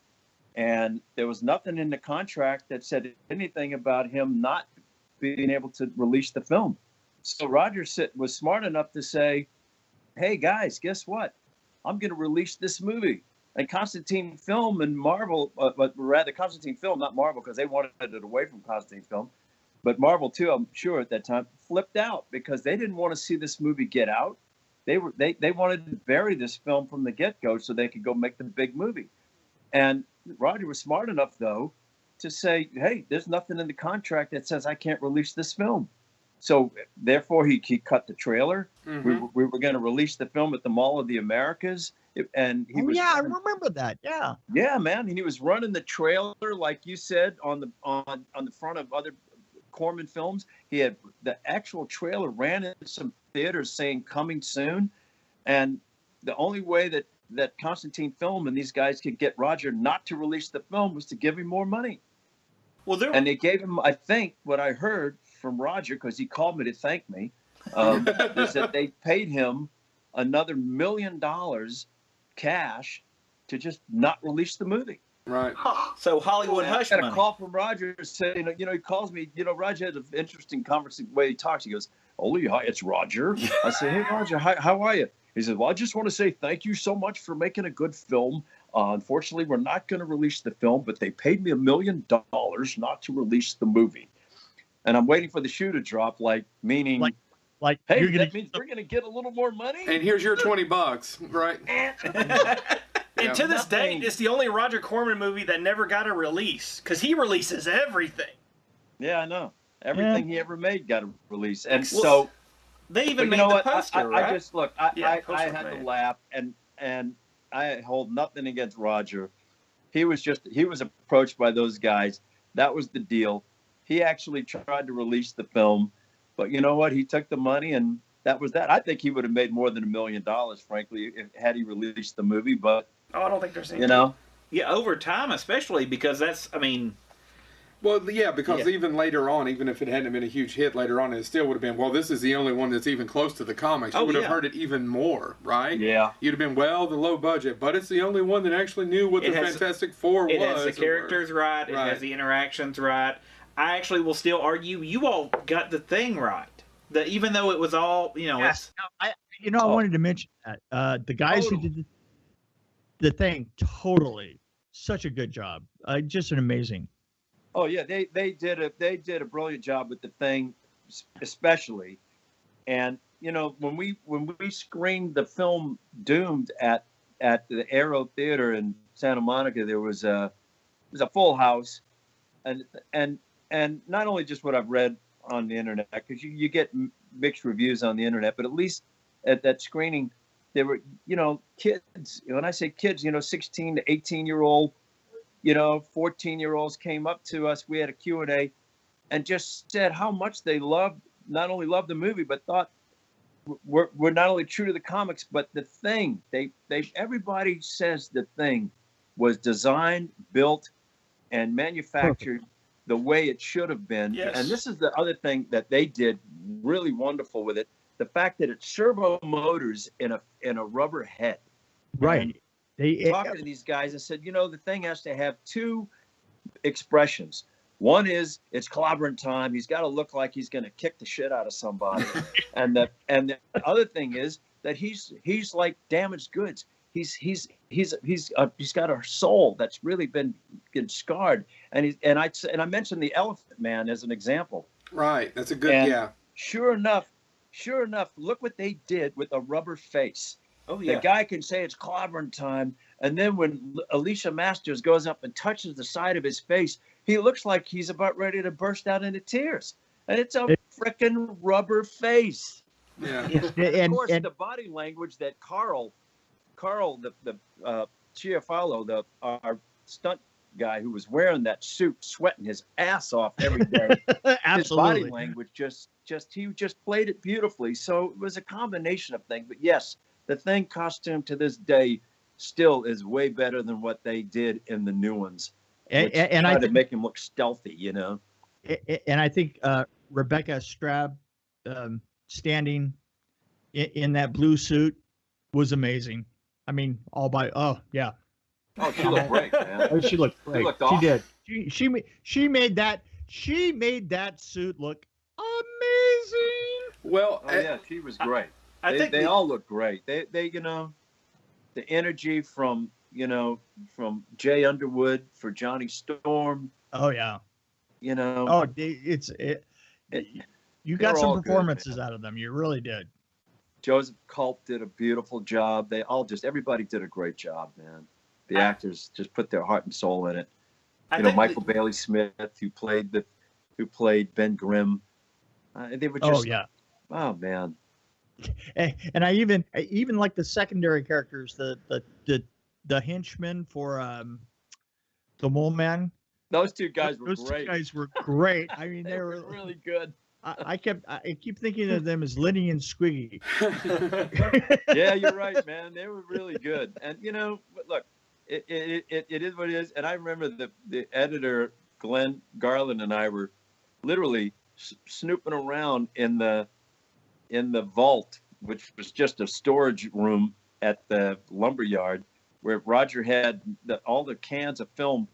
And there was nothing in the contract that said anything about him not being able to release the film. So Roger was smart enough to say, "Hey guys, guess what? I'm going to release this movie. And Constantine Film and Marvel, but rather Constantine Film, not Marvel, because they wanted it away from Constantine Film, but Marvel too, I'm sure at that time, flipped out because they didn't want to see this movie get out. They wanted to bury this film from the get-go so they could go make the big movie. And Roger was smart enough, though, to say, hey, there's nothing in the contract that says I can't release this film. So therefore, he cut the trailer. Mm-hmm. We were going to release the film at the Mall of the Americas. And he was, I remember that. Yeah. Yeah, man. And he was running the trailer, like you said, on the front of other Corman films. He had the actual trailer ran in some theaters saying coming soon. And the only way that Constantine Film and these guys could get Roger not to release the film was to give him more money. And they gave him, I think, what I heard from Roger, because he called me to thank me, is that they paid him another $1 million cash to just not release the movie. Right. So Hollywood hush money. I got a call from Roger saying, he calls me, Roger had an interesting conversation, way he talks. He goes, Oley, hi, it's Roger. I said, hey, Roger, how are you? He said, well, I just want to say thank you so much for making a good film. Unfortunately, we're not going to release the film, but they paid me $1 million not to release the movie. And I'm waiting for the shoe to drop, meaning, hey, that means we're going to get a little more money. And here's your $20, right? And to this day, it's the only Roger Corman movie that never got a release, because he releases everything. Yeah, I know. Everything he ever made got a release. And so they even made the poster, right? I just, look, I had to laugh, and I hold nothing against Roger. He was approached by those guys. That was the deal. He actually tried to release the film, but you know what? He took the money, and that was that. I think he would have made more than $1 million, frankly, had he released the movie. But I don't think there's any. Yeah, over time, especially because Well, yeah, because even later on, even if it hadn't been a huge hit later on, it still would have been, well, this is the only one that's even close to the comics. You would have heard it even more, right? Yeah. You'd have been, well, the low budget, but it's the only one that actually knew what the Fantastic Four was. It has the characters right. It has the interactions right. I actually will still argue you all got the thing right. Even though it was all, Yes. I wanted to mention that. The guys who did the thing, totally. Such a good job. Just an amazing. Oh yeah, they did a brilliant job with the thing, especially, and when we screened the film Doomed at the Aero Theater in Santa Monica, there was a full house, and not only just what I've read on the internet, because you get mixed reviews on the internet, but at least at that screening there were kids. When I say kids, 16 to 18-year-old. 14-year-olds came up to us. We had a Q&A and just said how much they not only loved the movie, but thought we're not only true to the comics, but the thing. Everybody says the thing was designed, built, and manufactured the way it should have been. Yes. And this is the other thing that they did really wonderful with it. The fact that it's servo motors in a rubber head. Right. And talking to these guys and said, the thing has to have two expressions. One is it's clobbering time. He's got to look like he's going to kick the shit out of somebody. and the other thing is that he's like damaged goods. He's got a soul that's really been scarred. And I mentioned the Elephant Man as an example. Right. That's a good Sure enough, look what they did with a rubber face. Oh, yeah. The guy can say it's clobbering time, and then when Alicia Masters goes up and touches the side of his face, he looks like he's about ready to burst out into tears. And it's a frickin' rubber face. Yeah. Of course, the body language that Carl, the Chiafalo, our stunt guy who was wearing that suit, sweating his ass off every day. Absolutely. His body language he just played it beautifully. So it was a combination of things. But yes, the Thing costume to this day still is way better than what they did in the new ones. And I tried to make him look stealthy, And I think Rebecca Straub standing in that blue suit was amazing. I mean, Oh, she looked great, man. Oh, she looked great. She did. She made that suit look amazing. Well, she was great. I think they all look great. They the energy from you know, from Jay Underwood for Johnny Storm. Oh yeah. You know. Oh, you got some performances good, out of them. You really did. Joseph Culp did a beautiful job. Everybody did a great job, man. The actors just put their heart and soul in it. Michael Bailey Smith, who played Ben Grimm. They were just. Oh yeah. Oh man. And I even like the secondary characters, the henchmen for the Mole Man. Those two guys were great. Those two guys were great. I mean, they were really good. I keep thinking of them as Lenny and Squiggy. Yeah, you're right, man. They were really good. And look, it is what it is. And I remember the editor Glenn Garland and I were literally snooping around in the vault, which was just a storage room at the lumberyard, where Roger had all the cans of film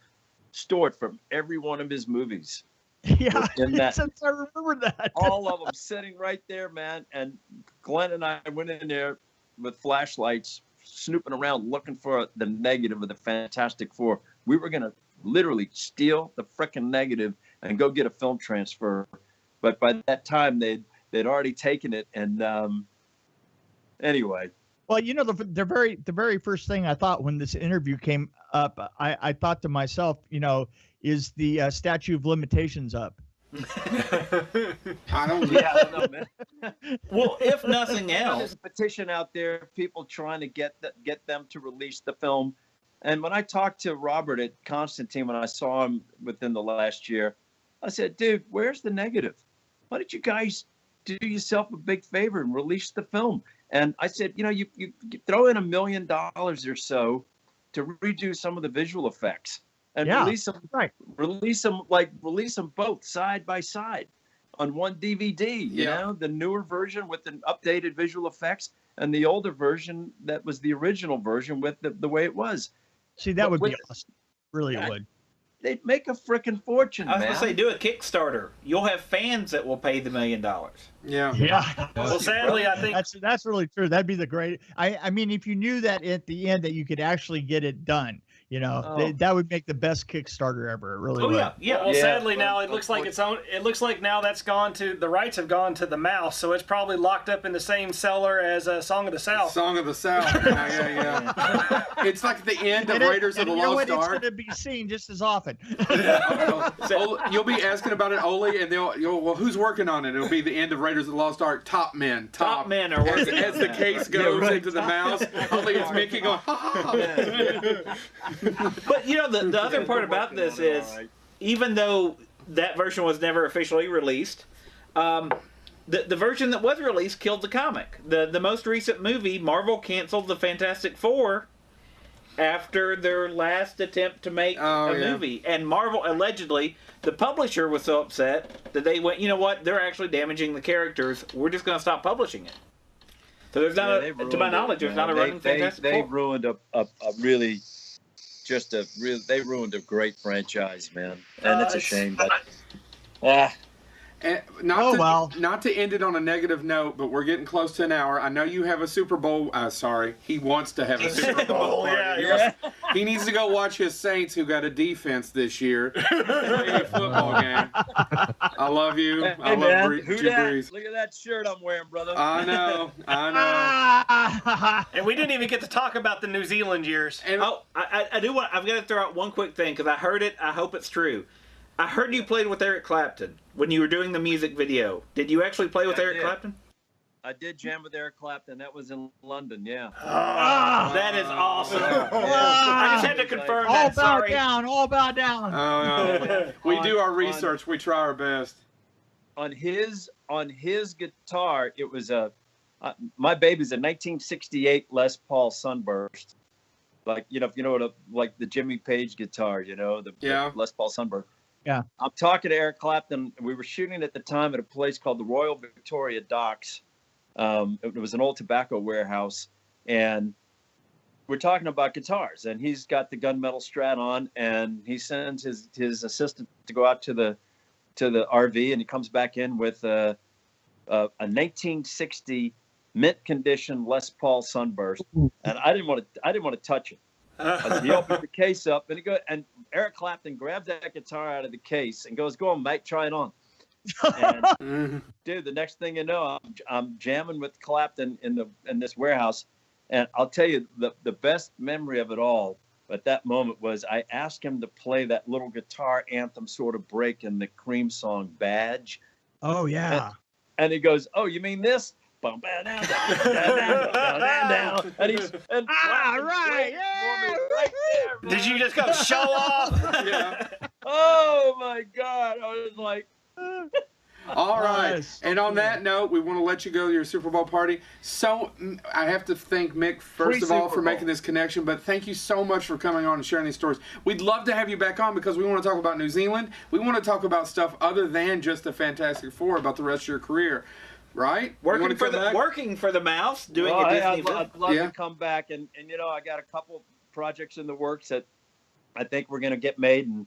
stored from every one of his movies. Yeah, since I remember that. All of them sitting right there, man. And Glenn and I went in there with flashlights, snooping around, looking for the negative of the Fantastic Four. We were going to literally steal the frickin' negative and go get a film transfer. But by that time, they'd already taken it. And anyway. Well, the very first thing I thought when this interview came up, I thought to myself, is the statute of limitations up? I don't know, man. Well, if nothing else, there's a petition out there, people trying to get them to release the film. And when I talked to Robert at Constantine, when I saw him within the last year, I said, dude, where's the negative? Why don't you guys do yourself a big favor and release the film? And I said, you throw in $1 million or so to redo some of the visual effects and release them both side by side on one DVD, you know, the newer version with the updated visual effects and the older version that was the original version with the way it was. See, that would be awesome. Really, it would. They'd make a frickin' fortune, man. I was going to say, do a Kickstarter. You'll have fans that will pay the $1 million. Yeah. Yeah. Well, sadly, I think that's really true. That'd be the great. I mean, if you knew that at the end that you could actually get it done, that would make the best Kickstarter ever. It really would. Yeah. Well, sadly now it looks like it looks like now the rights have gone to the mouse, so it's probably locked up in the same cellar as Song of the South. Song of the South. Yeah. It's like the end of Raiders of the Lost Ark. It's going to be seen just as often. You'll be asking about it, Oley, and well, who's working on it? It'll be the end of Raiders of the Lost Ark. Top men are working. As the case goes into the mouse, Oley is Mickey going, ha ha. But the other part about this is, even though that version was never officially released, the version that was released killed the comic. The most recent movie, Marvel canceled the Fantastic Four after their last attempt to make a movie. And Marvel, allegedly, the publisher was so upset that they went, you know what, they're actually damaging the characters. We're just going to stop publishing it. So there's not, to my knowledge, there's not a running Fantastic Four. They ruined they ruined a great franchise, man. And it's a shame. But, And not to end it on a negative note, but we're getting close to an hour. I know you have a Super Bowl. He wants to have a Super Bowl. He needs to go watch his Saints, who got a defense this year, play a football game. I love you. I love Drew Brees. Look at that shirt I'm wearing, brother. I know. And we didn't even get to talk about the New Zealand years. And I do want. I've got to throw out one quick thing because I heard it. I hope it's true. I heard you played with Eric Clapton when you were doing the music video. Did you actually play with Eric Clapton? I did jam with Eric Clapton. That was in London, yeah. That is awesome. I just had to confirm that. All bow down. Oh, we do our research. We try our best. On his guitar, it was my baby's a 1968 Les Paul Sunburst. Like, like the Jimmy Page guitar, the Les Paul Sunburst. Yeah. I'm talking to Eric Clapton. We were shooting at the time at a place called the Royal Victoria Docks. It was an old tobacco warehouse. And we're talking about guitars. And he's got the gunmetal Strat on. And he sends his assistant to go out to the RV. And he comes back in with a 1960 mint condition Les Paul Sunburst. And I didn't want to touch it. He opens the case up, and Eric Clapton grabs that guitar out of the case and goes, "Go on, mate, try it on." And dude, the next thing you know, I'm jamming with Clapton in this warehouse, and I'll tell you the best memory of it all at that moment was I asked him to play that little guitar anthem sort of break in the Cream song "Badge." Oh yeah. And he goes, "Oh, you mean this?" Down, down, down, down, down, down. And he's right. Yeah. Right there, Did you just go show off? Yeah. Oh my God! I was like, All right. Nice. And on that note, we want to let you go to your Super Bowl party. So I have to thank Miq, first of all, for making this connection, but thank you so much for coming on and sharing these stories. We'd love to have you back on because we want to talk about New Zealand. We want to talk about stuff other than just the Fantastic Four, about the rest of your career. Right? Working for the mouse, doing a Disney film. I'd love to come back, and I got a couple projects in the works that I think we're going to get made, and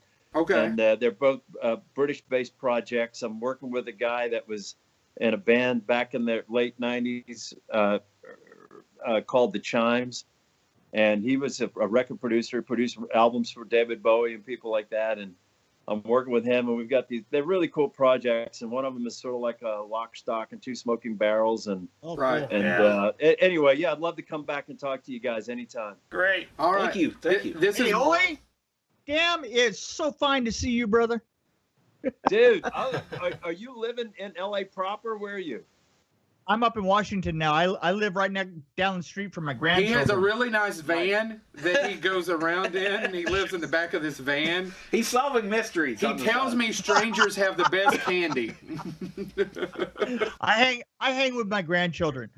they're both British-based projects. I'm working with a guy that was in a band back in the late '90s called The Chimes, and he was a record producer, produced albums for David Bowie and people like that, and I'm working with him, and we've got they're really cool projects, and one of them is sort of like a Lock, Stock, and Two Smoking Barrels. And anyway, I'd love to come back and talk to you guys anytime. Great. All right. Thank you. This is Oley, damn, it's so fine to see you, brother. Dude, are you living in LA proper? Where are you? I'm up in Washington now. I live right down the street from my grandchildren. He has a really nice van that he goes around in, and he lives in the back of this van. He's solving mysteries. He tells me strangers have the best candy. I hang with my grandchildren.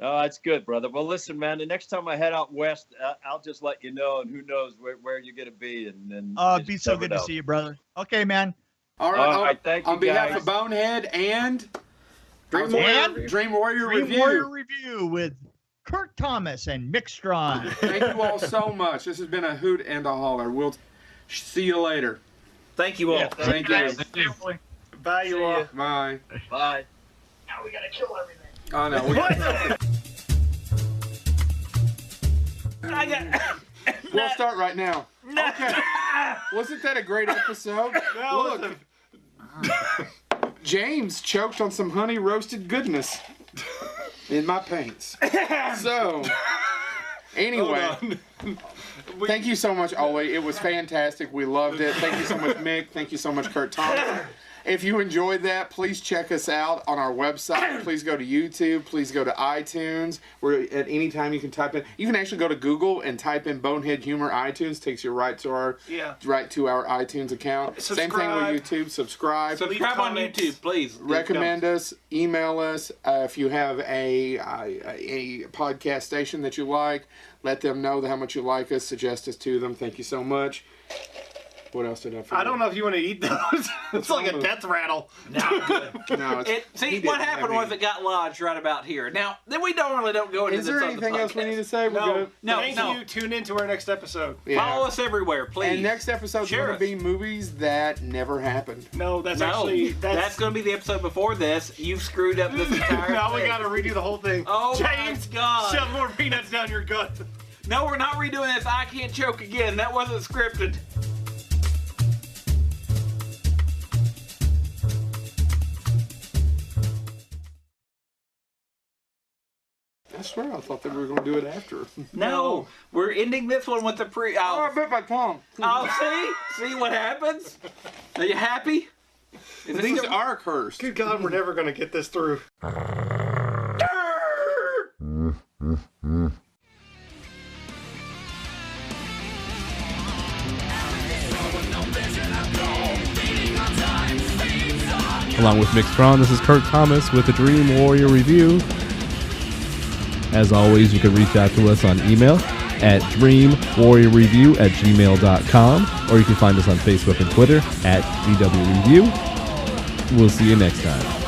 Oh, that's good, brother. Well, listen, man, the next time I head out west, I'll just let you know, and who knows where you're going to be. And it'd be so good to see you, brother. Okay, man. All right. Thank you, on behalf guys. of Bonehead and Dream Warrior Review with Kurt Thomas and Miq Strawn. Thank you all so much. This has been a hoot and a holler. We'll see you later. Thank you all. Yeah, thank you. Bye, you all. Bye. Bye. Now we gotta kill everything. Oh no. We'll start right now. Okay. Wasn't that a great episode? Look. James choked on some honey roasted goodness in my pants. So, anyway, thank you so much, Oley. It was fantastic. We loved it. Thank you so much, Miq. Thank you so much, Kurt Thomas. If you enjoyed that, please check us out on our website. Please go to YouTube. Please go to iTunes. Where at any time you can type in. You can actually go to Google and type in Bonehead Humor iTunes. Takes you right to our iTunes account. Same thing with YouTube. Subscribe. Subscribe on YouTube, please. Recommend us. Email us. If you have a podcast station that you like, let them know how much you like us. Suggest us to them. Thank you so much. What else did I forget? I don't know if you want to eat those. It's like a death rattle. No, good. No, see, what happened was it got lodged right about here. Now, then we don't go into Is this there on anything the else we need to say? No. No. Thank you. Tune into our next episode. Yeah. Follow us everywhere, please. And next episode's going to be movies that never happened. No, that's going to be the episode before this. You've screwed up this entire Now we thing. got to redo the whole thing. Oh, James, my God. Shove more peanuts down your gut. No, we're not redoing this. I can't choke again. That wasn't scripted. I swear I thought that we were going to do it after. No, we're ending this one with the pre. Oh, I bit my tongue. Oh, see what happens? Are you happy? These are cursed. Good God, we're never going to get this through. Along with Miq Strawn, this is Kurt Thomas with the Dream Warrior Review. As always, you can reach out to us on email at dreamwarriorreview@gmail.com, or you can find us on Facebook and Twitter at DWR Review. We'll see you next time.